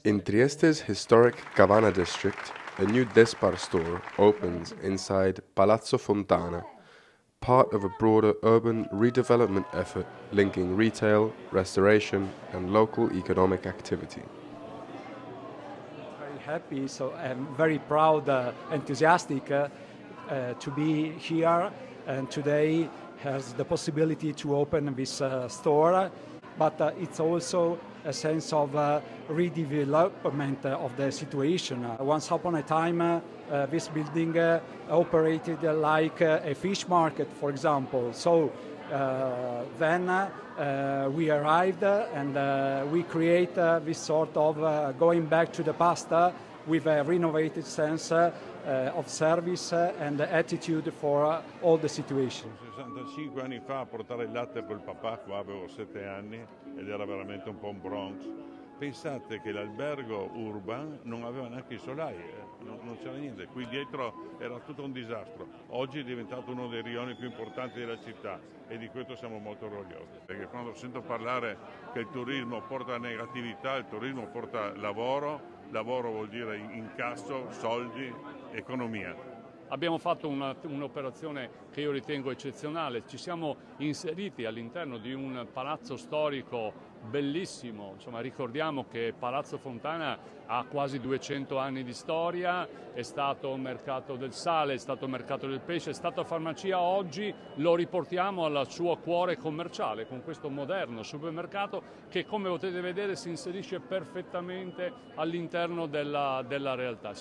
In Trieste's historic Cavana district, a new Despar store opens inside Palazzo Fontana, part of a broader urban redevelopment effort linking retail, restoration and local economic activity. Very happy, so I'm very proud, enthusiastic to be here and today has the possibility to open this store, but it's also a sense of redevelopment of the situation. Once upon a time, this building operated like a fish market, for example. So then we arrived and we create this sort of going back to the past with a renovated sense of service and attitude for all the situation. 65 anni fa a portare il latte col papà, qua avevo 7 anni ed era veramente un po' un Bronx. Pensate che l'albergo Urban non aveva neanche i solai, non c'era niente, qui dietro era tutto un disastro. Oggi è diventato uno dei rioni più importanti della città e di questo siamo molto orgogliosi, perché quando sento parlare che il turismo porta negatività, il turismo porta lavoro, lavoro vuol dire incasso, soldi, economia. Abbiamo fatto un'operazione che io ritengo eccezionale, ci siamo inseriti all'interno di un palazzo storico bellissimo, insomma ricordiamo che Palazzo Fontana ha quasi 200 anni di storia, è stato un mercato del sale, è stato un mercato del pesce, è stato farmacia, oggi lo riportiamo al suo cuore commerciale con questo moderno supermercato che come potete vedere si inserisce perfettamente all'interno della realtà.